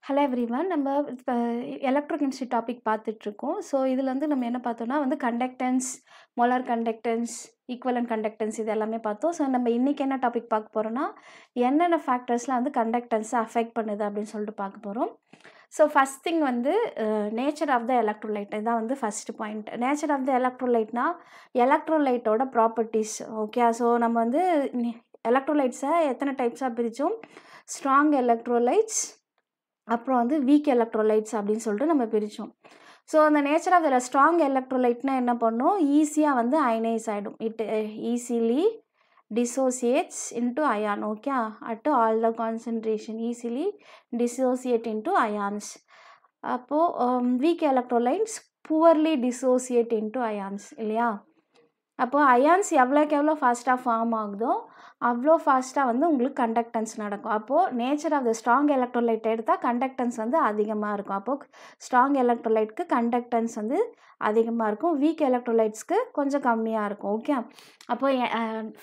Hello everyone. நம்ம இப்ப electrochemistry topic பார்த்துட்ருக்கோம். ஸோ, இதில வந்து நம்ம என்ன பார்த்தோம்னா வந்து conductance, molar conductance, equivalent conductance இது எல்லாமே பார்த்தோம். ஸோ, நம்ம இன்னைக்கு என்ன டாபிக் பார்க்க போறோம்னா, என்னென்ன ஃபேக்டர்ஸ்லாம் வந்து கண்டக்டன்ஸ அஃபெக்ட் பண்ணுது அப்படின்னு சொல்லிட்டு பார்க்க போறோம். ஸோ, ஃபர்ஸ்ட் திங் வந்து நேச்சர் ஆஃப் த எலக்ட்ரோலைட் இதான் வந்து first point. Nature of the எலக்ட்ரோலைட்னா, எலக்ட்ரோலைட்டோட ப்ராப்பர்ட்டீஸ். ஓகே. ஸோ, நம்ம வந்து எலக்ட்ரோலைட்ஸை எத்தனை டைப்ஸாக பிரித்தோம்? ஸ்ட்ராங் எலக்ட்ரோலைட்ஸ், அப்புறம் வந்து வீக் எலக்ட்ரோலைட்ஸ் அப்படின்னு சொல்லிட்டு நம்ம பிரித்தோம். ஸோ, அந்த நேச்சர் ஆஃப் த ஸ்ட்ராங் எலக்ட்ரோலைட்னா என்ன பண்ணும்? ஈஸியாக வந்து அயனைஸ் ஆகிடும். It easily dissociates into ion. Okay, at all the concentration easily dissociate into ions. அப்போ weak electrolytes poorly dissociate into ions இல்லையா? அப்போ அயான்ஸ் எவ்வளோக்கு எவ்வளோ ஃபாஸ்ட்டாக ஃபார்ம் ஆகுதோ அவ்வளோ ஃபாஸ்ட்டாக வந்து உங்களுக்கு கண்டக்டன்ஸ் நடக்கும். அப்போது nature of the strong electrolyte எடுத்தால் கண்டக்டன்ஸ் வந்து அதிகமாக இருக்கும். அப்போது ஸ்ட்ராங் எலக்ட்ரோலைட்க்கு கண்டக்டன்ஸ் வந்து அதிகமாக இருக்கும், வீக் எலக்ட்ரோலைட்ஸ்க்கு கொஞ்சம் கம்மியாக இருக்கும். ஓகே. அப்போ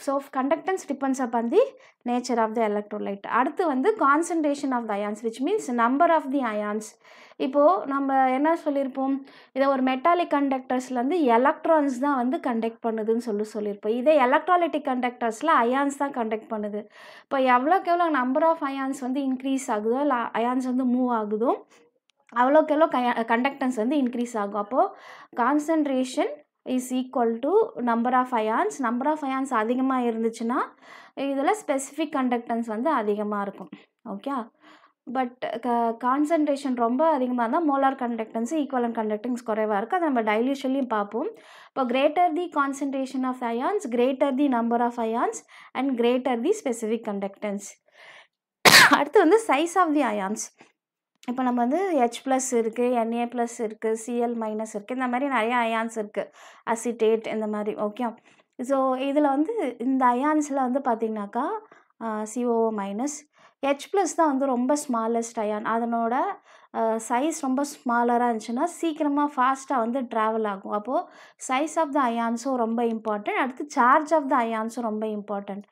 so conductance depends upon the nature of the electrolyte. அடுத்து வந்து concentration of the ions which means number of the ions. இப்போது நம்ம என்ன சொல்லியிருப்போம்? இதை ஒரு மெட்டாலிக் கண்டக்டர்ஸ்லேருந்து எலக்ட்ரான்ஸ் தான் வந்து கண்டக்ட் பண்ணுதுன்னு சொல்லியிருப்போம். இதே எலக்ட்ராலிட்டிக் கண்டக்டர்ஸில் அயான்ஸ் தான் கண்டக்ட் பண்ணுது. இப்போ எவ்வளோக்கு எவ்வளோ நம்பர் ஆஃப் அயான்ஸ் வந்து இன்க்ரீஸ் ஆகுதோ இல்லை அயான்ஸ் வந்து மூவ் ஆகுதோ அவ்வளோக்கு எவ்வளோ கண்டக்டன்ஸ் வந்து இன்க்ரீஸ் ஆகும். அப்போது concentration is equal to number of ions. Number of ions அதிகமாக இருந்துச்சுன்னா இதில் ஸ்பெசிஃபிக் கண்டக்டன்ஸ் வந்து அதிகமாக இருக்கும். ஓகே. பட் கான்சன்ட்ரேஷன் ரொம்ப அதிகமாக இருந்தால் மோலார் கண்டக்டன்ஸ், ஈக்குவலன்ட் கண்டக்டன்ஸ் குறைவாக இருக்குது. அதை நம்ம டைல்யூஷன்லையும் பார்ப்போம். இப்போ greater the concentration of ions, greater the number of ions and greater the specific conductance. அடுத்து வந்து சைஸ் ஆஃப் தி அயான்ஸ். இப்போ நம்ம வந்து H+ இருக்குது, Na+ இருக்குது, Cl- இருக்குது. இந்த மாதிரி நிறைய அயான்ஸ் இருக்குது, அசிட்டேட் இந்த மாதிரி. ஓகே. ஸோ இதில் வந்து இந்த அயான்ஸில் வந்து பார்த்திங்கனாக்கா COO-, H+ தான் வந்து ரொம்ப ஸ்மாலஸ்ட் அயான். அதனோட சைஸ் ரொம்ப ஸ்மாலராக இருந்துச்சுன்னா சீக்கிரமாக ஃபாஸ்ட்டாக வந்து ட்ராவல் ஆகும். அப்போது சைஸ் ஆஃப் த அயான்ஸும் ரொம்ப இம்பார்ட்டன்ட். அடுத்து சார்ஜ் ஆஃப் த அயான்ஸும் ரொம்ப இம்பார்ட்டன்ட்.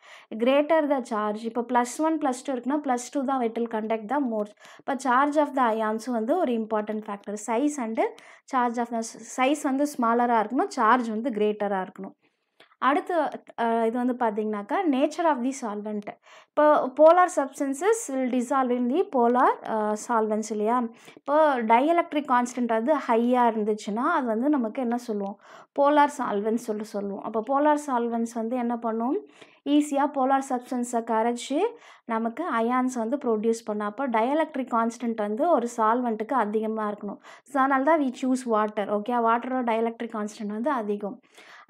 கிரேட்டர் த சார்ஜ், இப்போ +1 +2 இருக்குன்னா +2 தான் it will conduct the more. இப்போ சார்ஜ் ஆஃப் த அயான்ஸும் வந்து ஒரு important factor. Size and charge of the size வந்து ஸ்மாலராக இருக்கணும், சார்ஜ் வந்து கிரேட்டராக இருக்கணும். அடுத்து இது வந்து பார்த்திங்கனாக்கா நேச்சர் ஆஃப் தி சால்வெண்ட். இப்போ polar substances will dissolve in the polar solvents இல்லையா? இப்போ டைஎலக்ட்ரிக் கான்ஸ்டன்ட் வந்து ஹையாக இருந்துச்சுன்னா அது வந்து நமக்கு என்ன சொல்லுவோம்? போலார் சால்வெண்ட்ஸ் சொல்லுவோம். அப்போ போலார் சால்வெண்ட்ஸ் வந்து என்ன பண்ணும்? ஈஸியாக போலார் சப்ஸ்டன்ஸை கரைச்சி நமக்கு அயான்ஸ் வந்து ப்ரொடியூஸ் பண்ணும். அப்போ டைஎலக்ட்ரிக் கான்ஸ்டன்ட் வந்து ஒரு சால்வெண்ட்டுக்கு அதிகமாக இருக்கணும். ஸோ அதனால தான் வி சூஸ் வாட்டர். ஓகே. வாட்டரோட டைஎலக்ட்ரிக் கான்ஸ்டன்ட் வந்து அதிகம்.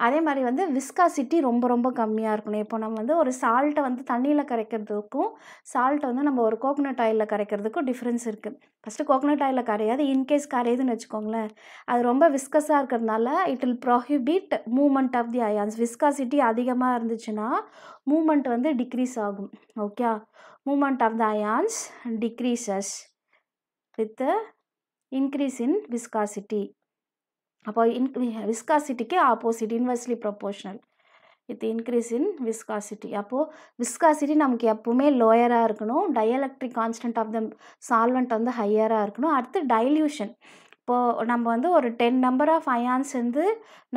அதே மாதிரி வந்து விஸ்காசிட்டி ரொம்ப ரொம்ப கம்மியாக இருக்கணும். இப்போ நம்ம வந்து ஒரு சால்ட்டை வந்து தண்ணியில் கரைக்கிறதுக்கும் சால்ட்டை வந்து நம்ம ஒரு கோகோனட் ஆயிலில் கரைக்கிறதுக்கும் டிஃப்ரென்ஸ் இருக்குது. ஃபஸ்ட்டு கோகோனட் ஆயிலில் கரையாது, இன்கேஸ் கரையுதுன்னு வச்சுக்கோங்களேன், அது ரொம்ப விஸ்கஸாக இருக்கிறதுனால it will prohibit moment of the ions. Viscosity அதிகமாக இருந்துச்சுன்னா மூமெண்ட் வந்து டிக்ரீஸ் ஆகும். Okay. Moment of the ions decreases with increase in viscosity. அப்போ விஸ்காசிட்டிக்கு opposite, inversely proportional with increase in viscosity. அப்போது விஸ்காசிட்டி நமக்கு எப்போவுமே லோயராக இருக்கணும், dielectric constant of the solvent வந்து ஹையராக இருக்கணும். அடுத்து டைல்யூஷன். இப்போது நம்ம வந்து ஒரு 10 நம்பர் ஆஃப் அயான்ஸ் வந்து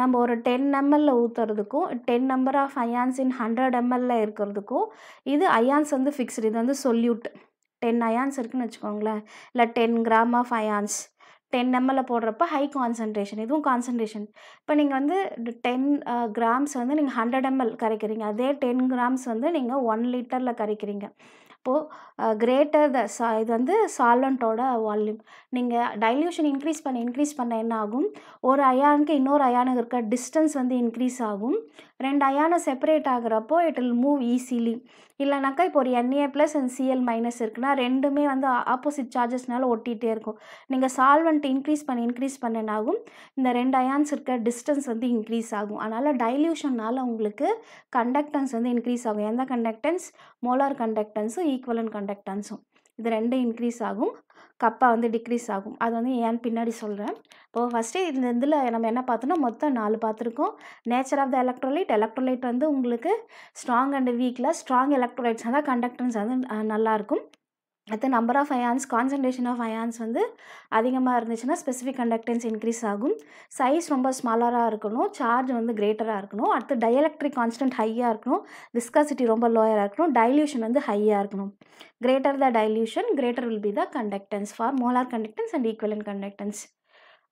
நம்ம ஒரு 10 ml ஊற்றுறதுக்கும் 10 number of ions in 100 ml இருக்கிறதுக்கும் இது அயான்ஸ் வந்து ஃபிக்ஸ்டு. இது வந்து சொல்யூட். 10 அயான்ஸ் இருக்குதுன்னு வச்சுக்கோங்களேன், இல்லை 10 கிராம் ஆஃப் அயான்ஸ் 10 ml போடுறப்ப ஹை கான்சன்ட்ரேஷன், இதுவும் கான்சன்ட்ரேஷன். இப்போ நீங்கள் வந்து 10 கிராம்ஸ் வந்து நீங்கள் 100 ml கரைக்கிறீங்க, அதே 10 கிராம்ஸ் வந்து நீங்கள் 1 லிட்டரில் கரைக்கிறீங்க. இப்போது கிரேட்டர் த இது வந்து சால்வெண்ட்டோட வால்யூம். நீங்கள் டைல்யூஷன் இன்க்ரீஸ் பண்ண என்ன ஆகும்? ஒரு அயானுக்கு இன்னொரு அயானுக்கு இருக்க டிஸ்டன்ஸ் வந்து இன்க்ரீஸ் ஆகும். 2 அயானை செப்பரேட் ஆகுறப்போ இட் வில் மூவ் ஈஸிலி. இல்லைனாக்கா இப்போ ஒரு Na+ அண்ட் Cl- இருக்குன்னா ரெண்டுமே வந்து ஆப்போசிட் சார்ஜஸ்னால ஒட்டிகிட்டே இருக்கும். நீங்கள் சால்வெண்ட் இன்க்ரீஸ் பண்ண என்ன ஆகும்? இந்த 2 அயான்ஸ் இருக்க டிஸ்டன்ஸ் வந்து இன்க்ரீஸ் ஆகும். அதனால் டைல்யூஷனால் உங்களுக்கு கண்டக்டன்ஸ் வந்து இன்க்ரீஸ் ஆகும். எந்த கண்டக்டன்ஸ்? மோலார் கண்டக்டன்ஸும் ஈக்குவலன்ட் கண்டக்டன்ஸும். இது 2 இன்க்ரீஸ் ஆகும், கப்பா வந்து டிக்ரீஸ் ஆகும். அது வந்து ஏன்னு பின்னாடி சொல்கிறேன். இப்போது ஃபஸ்ட்டு இந்த இதில் நம்ம என்ன பார்த்தோன்னா மொத்தம் 4 பார்த்துருக்கோம். நேச்சர் ஆஃப் த எலக்ட்ரோலைட் வந்து உங்களுக்கு ஸ்ட்ராங் அண்ட் வீக்கில் ஸ்ட்ராங் எலக்ட்ரோலைட்ஸ் தான் கண்டக்டன்ஸ் வந்து நல்லாயிருக்கும். அடுத்து number of ions, concentration of ions வந்து அதிகமாக இருந்துச்சுன்னா ஸ்பெசிஃபிக் கண்டக்டன்ஸ் இன்க்ரீஸ் ஆகும். சைஸ் ரொம்ப ஸ்மாலராக இருக்கணும், சார்ஜ் வந்து கிரேட்டராக இருக்கணும். அடுத்து டயலெக்ட்ரிக் கான்ஸ்டன்ட் ஹையாக இருக்கணும், விஸ்காசிட்டி ரொம்ப லோயராக இருக்கணும், டைல்யூஷன் வந்து ஹையாக இருக்கணும். Greater the dilution greater will be the conductance for molar conductance and equivalent conductance.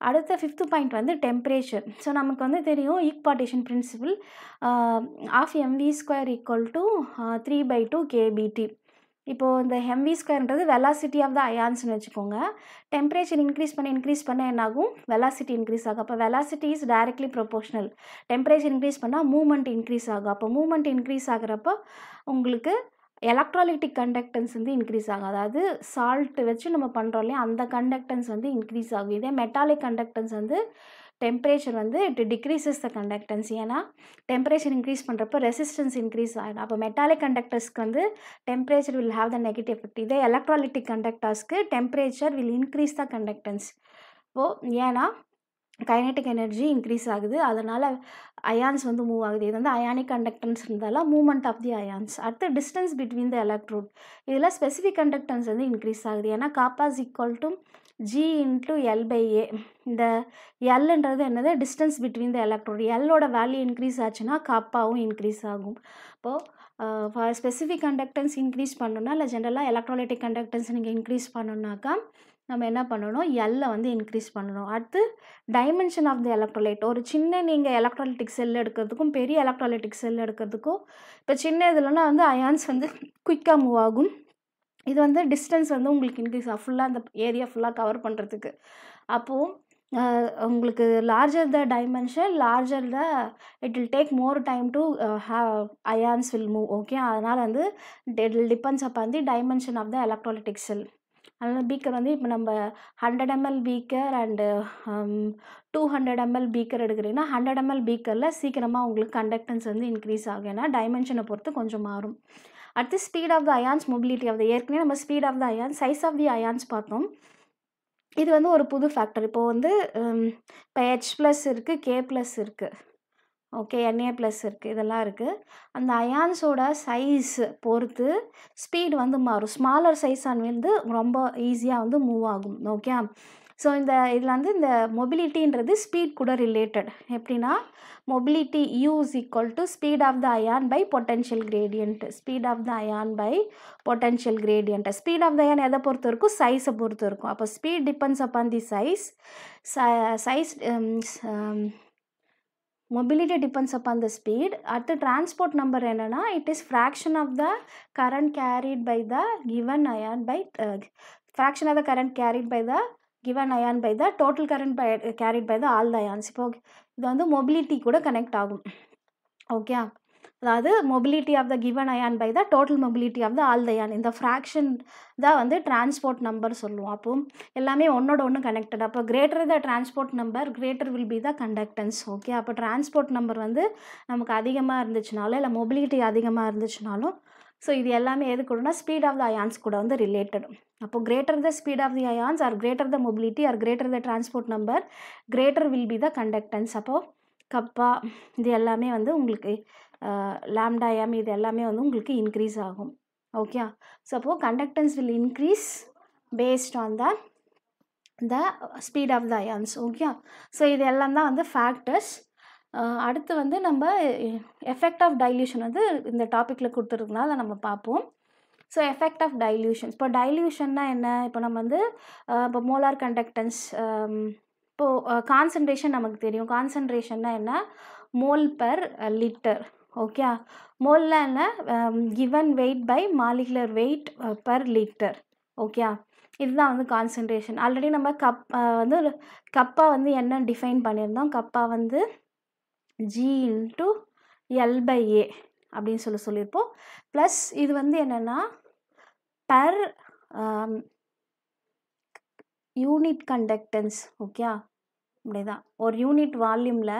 அடுத்த 5th பாயிண்ட் வந்து டெம்பரேச்சர். ஸோ நமக்கு வந்து தெரியும் equipartition principle of mv² equal to 3/2 kBT. இப்போது இந்த mv²ன்றது வெலாசிட்டி ஆஃப் த அயான்ஸ்னு வச்சுக்கோங்க. டெம்பரேச்சர் இன்க்ரீஸ் பண்ண என்னாகும், வெலாசிட்டி இன்க்ரீஸ் ஆகும். அப்போ velocity is directly proportional. Temperature increase பண்ணால் மூமெண்ட் இன்க்ரீஸ் ஆகும். அப்போ மூமெண்ட் இன்க்ரீஸ் ஆகிறப்போ உங்களுக்கு எலக்ட்ராலிட்டிக் கண்டக்டன்ஸ் வந்து இன்க்ரீஸ் ஆகும். அதாவது சால்ட் வச்சு நம்ம பண்ணுறோம் இல்லையா, அந்த கண்டக்டன்ஸ் வந்து இன்க்ரீஸ் ஆகும். இதே மெட்டாலிக் கண்டக்டன்ஸ் வந்து டெம்பரேச்சர் வந்து இட் டிக்ரீசஸ் த கண்டக்டன்ஸ். ஏன்னா டெம்பரேச்சர் இன்க்ரீஸ் பண்ணுறப்போ ரெசிஸ்டன்ஸ் இன்க்ரீஸ் ஆகிடும். அப்போ மெட்டாலிக் கண்டக்டர்ஸ்க்கு வந்து temperature will have the negative effect. இதே எலக்ட்ராலிட்டிக் கண்டக்டர்ஸ்க்கு temperature will increase the conductance. ஏன்னா கைனெட்டிக் எனர்ஜி இன்க்ரீஸ் ஆகுது, அதனால் அயான்ஸ் வந்து மூவ் ஆகுது. இது வந்து அயானிக் கண்டக்டன்ஸ் இருந்தாலும் மூவ்மெண்ட் ஆஃப் தி அயான்ஸ். அடுத்து டிஸ்டன்ஸ் பிட்வீன் த எலக்ட்ரோட், இதில் ஸ்பெசிஃபிக் கண்டக்டன்ஸ் வந்து இன்க்ரீஸ் ஆகுது. ஏன்னா காப்பா is equal to G × L/A. இந்த எல்ன்றது என்னது, டிஸ்டன்ஸ் பிட்வீன் த எலக்ட்ரோட். எல்லோட வேல்யூ இன்க்ரீஸ் ஆச்சுன்னா காப்பாவும் இன்க்ரீஸ் ஆகும். இப்போது ஸ்பெசிஃபிக் கண்டக்டன்ஸ் இன்க்ரீஸ் பண்ணணுன்னா இல்லை ஜென்ரலாக எலக்ட்ரோலைட்டிக் கண்டக்டன்ஸ் நீங்கள் இன்க்ரீஸ் பண்ணணுன்னாக்கா நம்ம என்ன பண்ணணும், எல்லை வந்து இன்க்ரீஸ் பண்ணணும். அடுத்து டைமென்ஷன் ஆஃப் த எலக்ட்ரோலைட். ஒரு சின்ன நீங்கள் எலக்ட்ரோலைட்டிக் செல் எடுக்கிறதுக்கும் பெரிய எலக்ட்ரோலைட்டிக் செல் எடுக்கிறதுக்கும், இப்போ சின்ன இதுலனா வந்து அயான்ஸ் வந்து குயிக்காக மூவ் ஆகும். இது வந்து டிஸ்டன்ஸ் வந்து உங்களுக்கு இன்க்ரீஸ் ஆகும், ஃபுல்லாக அந்த ஏரியா ஃபுல்லாக கவர் பண்ணுறதுக்கு. அப்போது உங்களுக்கு larger the dimension, larger the it will take more time to ions will move. Okay, அதனால் வந்து it will depends upon the dimension of the electrolytic cell. அதனால் பீக்கர் வந்து இப்போ நம்ம 100 ml beaker and 200 ml beaker எடுக்கிறீங்கன்னா 100 ml பீக்கரில் சீக்கிரமாக உங்களுக்கு conductance வந்து இன்க்ரீஸ் ஆகும். ஏன்னா டைமென்ஷனை பொறுத்து கொஞ்சம் மாறும். அடுத்து speed of the ions, mobility of the. ஏற்கனவே நம்ம speed of the ions, size of the ions பார்த்தோம். இது வந்து ஒரு புது ஃபேக்டர். இப்போது வந்து இப்போ H+ இருக்குது, K+ இருக்குது, ஓகே, Na+ இருக்குது, இதெல்லாம் இருக்குது. அந்த அயான்ஸோட சைஸ் பொறுத்து ஸ்பீட் வந்து மாறும். ஸ்மாலர் சைஸ் வந்து ரொம்ப ஈஸியாக வந்து மூவ் ஆகும். ஓகே, ஸோ இதில் வந்து இந்த மொபிலிட்டின்றது ஸ்பீட் கூட ரிலேட்டட். எப்படின்னா mobility U is equal to speed of the ion by potential gradient. Speed of the ion by potential gradient. Speed of the ion எதை பொறுத்து இருக்கும், சைஸை பொறுத்து இருக்கும். அப்போ speed depends upon the size. mobility depends upon the speed. At the transport number என்னன்னா, it is fraction of the current carried by the given ion by fraction of the current carried by the given ion by the total current carried by the all the ions. இப்போ இது வந்து mobility கூட connect ஆகும். Okay, அதாவது mobility of the given ion by the total mobility of the all the ion. இந்த fraction தான் வந்து transport number சொல்லுவோம். அப்போ எல்லாமே ஒன்னோட ஒன்று கனெக்டட். அப்போ greater the transport number greater will be the conductance. Okay, அப்போ டிரான்ஸ்போர்ட் நம்பர் வந்து நமக்கு அதிகமாக இருந்துச்சுனாலும் இல்லை மொபிலிட்டி அதிகமாக இருந்துச்சுனாலும், ஸோ இது எல்லாமே எது கூடனா ஸ்பீட் ஆஃப் த அயான்ஸ் கூட வந்து ரிலேட்டட். அப்போ greater the speed of the ions or greater the mobility or greater the transport number greater will be the conductance. அப்போது கப்பா இது எல்லாமே வந்து உங்களுக்கு லாம்டா எம் இது எல்லாமே வந்து உங்களுக்கு இன்க்ரீஸ் ஆகும். ஓகே, ஸோ அப்போது conductance will increase based on the speed of the ions. Okay, so இது எல்லாம் தான் வந்து ஃபேக்டர்ஸ். அடுத்து வந்து நம்ம எஃபெக்ட் ஆஃப் டைல்யூஷன் வந்து இந்த டாப்பிக்கில் கொடுத்துருக்கனால நம்ம பார்ப்போம். So effect of dilution. இப்போ டைல்யூஷன்னா என்ன, இப்போ நம்ம வந்து இப்போ மோலார் கண்டக்டன்ஸ், இப்போது கான்சன்ட்ரேஷன் நமக்கு தெரியும். கான்சன்ட்ரேஷன்னா என்ன, மோல் பர் லிட்டர். ஓகே, மோல்னா என்ன, given weight by molecular weight per litre. Okay, இதுதான் வந்து கான்சன்ட்ரேஷன். ஆல்ரெடி நம்ம வந்து கப்பா வந்து என்ன டிஃபைன் பண்ணியிருந்தோம், கப்பா வந்து G × L/A அப்படின்னு சொல்லியிருப்போம். ப்ளஸ் இது வந்து என்னென்னா பர் யூனிட் கண்டக்டன்ஸ். ஓகே, அப்படிதான் ஒரு யூனிட் வால்யூமில்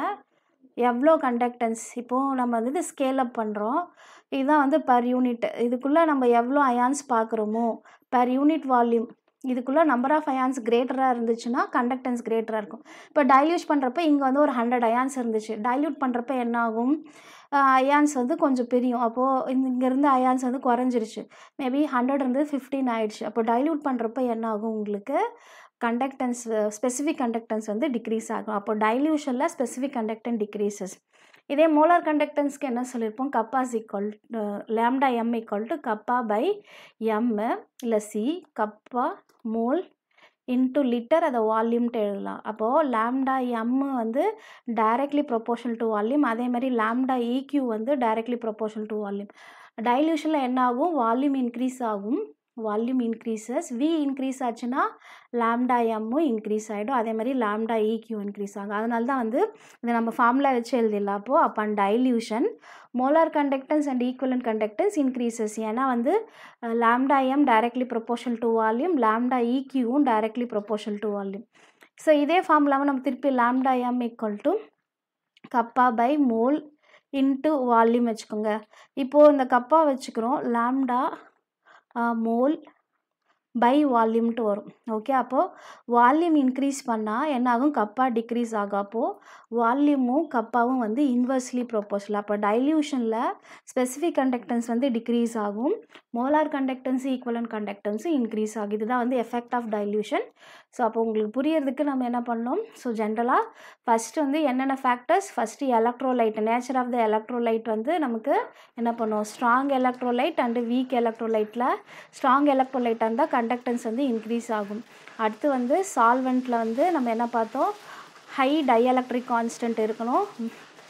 எவ்வளோ கண்டக்டன்ஸ். இப்போது நம்ம வந்து இது ஸ்கேல் அப் பண்ணுறோம், இதுதான் வந்து பர் யூனிட். இதுக்குள்ளே நம்ம எவ்வளோ அயான்ஸ் பார்க்குறோமோ பர் யூனிட் வால்யூம், இதுக்குள்ளே நம்பர் ஆஃப் அயான்ஸ் கிரேட்டராக இருந்துச்சுன்னா கண்டக்டன்ஸ் கிரேட்டராக இருக்கும். இப்போ டைல்யூட் பண்ணுறப்ப இங்கே வந்து ஒரு 100 அயான்ஸ் இருந்துச்சு. டைல்யூட் பண்ணுறப்ப என்ன ஆகும், அயான்ஸ் வந்து கொஞ்சம் பிரியும். அப்போது இங்கேருந்து அயான்ஸ் வந்து குறைஞ்சிருச்சு. மேபி 100 இருந்து 15 ஆயிடுச்சு. அப்போ டைல்யூட் பண்ணுறப்ப என்ன ஆகும் உங்களுக்கு கண்டக்டன்ஸ் ஸ்பெசிஃபிக் கண்டக்டன்ஸ் வந்து டிக்ரீஸ் ஆகும். அப்போ டைல்யூஷனில் ஸ்பெசிஃபிக் கண்டக்டன் டிக்ரீசஸ். இதே மோலார் கண்டக்டன்ஸ்க்கு என்ன சொல்லியிருப்போம் kappa is equal lambda M equal to kappa by M இல்லை C kappa mole into litre அதை வால்யூம்ட்டு எழுதலாம். அப்போது லேம்டா எம் வந்து டைரக்ட்லி ப்ரொபோர்ஷனல் டு வால்யூம், அதே மாதிரி லேம்டா ஈக்யூ வந்து டைரக்ட்லி ப்ரொபோர்ஷனல் டு வால்யூம். டைல்யூஷனில் என்ன ஆகும் வால்யூம் இன்க்ரீஸ் ஆகும், வால்யூம் இன்க்ரீசஸ். வி இன்க்ரீஸ் ஆச்சுன்னா லேம்டா எம்மும் இன்க்ரீஸ் ஆகிடும், அதே மாதிரி லேம்டா ஈக்யூ இன்க்ரீஸ் ஆகும். அதனால தான் வந்து இதை நம்ம ஃபார்முலா வச்சு எழுதிடலாம். அப்போது upon dilution molar conductance and equivalent conductance increases. ஏன்னா வந்து lambda M directly proportional to volume, lambda ஈக்யூவும் directly proportional to volume. So இதே ஃபார்முலாவை நம்ம திருப்பி lambda M equal to kappa by mole into volume வச்சுக்கோங்க. இப்போது இந்த கப்பா வச்சுக்கிறோம் லேம்டா மோல் பை வால்யூம்ட்டு வரும். ஓகே, அப்போது வால்யூம் இன்க்ரீஸ் பண்ணால் என்ன ஆகும் கப்பா டிக்ரீஸ் ஆகும். அப்போது வால்யூமும் கப்பாவும் வந்து இன்வெர்ஸ்லி ப்ரொபோர்ஷனல். அப்போ டைல்யூஷனில் ஸ்பெசிஃபிக் கண்டக்டன்ஸ் வந்து டிக்ரீஸ் ஆகும், மோலார் கண்டக்டன்ஸு ஈக்குவலன்ட் கண்டக்டன்ஸு இன்க்ரீஸ் ஆகும். இதுதான் வந்து எஃபெக்ட் ஆஃப் டைல்யூஷன். ஸோ அப்போ உங்களுக்கு புரியறதுக்கு நம்ம என்ன பண்ணோம், ஸோ ஜென்ரலாக ஃபஸ்ட்டு வந்து என்னென்ன factors, first electrolyte nature of the electrolyte வந்து நமக்கு என்ன பண்ணுவோம் ஸ்ட்ராங் எலக்ட்ரோலைட் அண்டு வீக் எலக்ட்ரோலைட்டில் ஸ்ட்ராங் எலக்ட்ரோலைட்டாக இருந்தால் கண்டக்டன்ஸ் வந்து இன்க்ரீஸ் ஆகும். அடுத்து வந்து சால்வெண்ட்டில் வந்து நம்ம என்ன பார்த்தோம் ஹை டைஎலக்ட்ரிக் கான்ஸ்டன்ட் இருக்கணும்,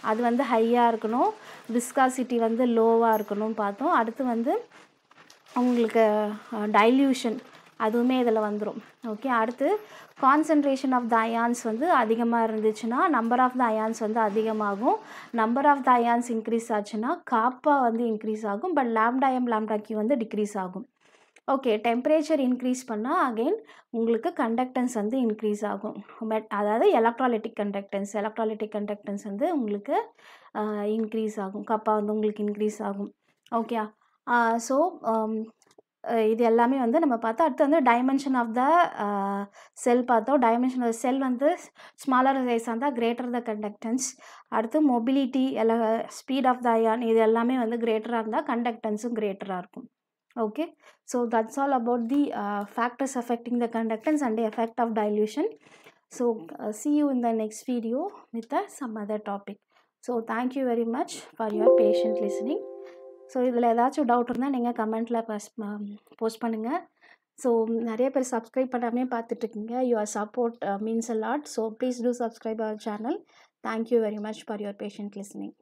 அது வந்து ஹையாக இருக்கணும், விஸ்காசிட்டி வந்து லோவாக இருக்கணும்னு பார்த்தோம். அடுத்து வந்து உங்களுக்கு டைல்யூஷன் அதுவுமே இதில் வந்துடும். ஓகே, அடுத்து கான்சன்ட்ரேஷன் ஆஃப் த அயான்ஸ் வந்து அதிகமாக இருந்துச்சுன்னா நம்பர் ஆஃப் த அயான்ஸ் வந்து அதிகமாகும், number of the ions increase ஆச்சுன்னா காப்பா வந்து இன்க்ரீஸ் ஆகும், but lambda M lambda Q வந்து டிக்ரீஸ் ஆகும். ஓகே, டெம்பரேச்சர் இன்க்ரீஸ் பண்ணால் அகெயின் உங்களுக்கு கண்டக்டன்ஸ் வந்து இன்க்ரீஸ் ஆகும். பட் அதாவது எலக்ட்ராலிட்டிக் கண்டக்டன்ஸ் வந்து உங்களுக்கு இன்க்ரீஸ் ஆகும், கப்பா வந்து உங்களுக்கு இன்க்ரீஸ் ஆகும். ஓகே, ஸோ இது எல்லாமே வந்து நம்ம பார்த்தோம். அடுத்து வந்து டைமென்ஷன் ஆஃப் த செல் பார்த்தோம். டைமென்ஷன் ஆஃப் செல் வந்து ஸ்மாலர் சைஸாக இருந்தால் கிரேட்டர் த கண்டக்டன்ஸ். அடுத்து mobility speed of the ion இது எல்லாமே வந்து கிரேட்டராக இருந்தால் கண்டக்டன்ஸும் கிரேட்டராக இருக்கும். Okay, so that's all about the factors affecting the conductance and the effect of dilution. So see you in the next video with some other topic. So thank you very much for your patient listening. So இதில் ஏதாச்சும் doubt இருந்தால் நீங்கள் கமெண்ட்டில் post பண்ணுங்கள். So நிறைய பேர் subscribe பண்ணாமே பார்த்துட்ருக்கீங்க. Your support means a lot. So please do subscribe our channel. Thank you very much for your patient listening.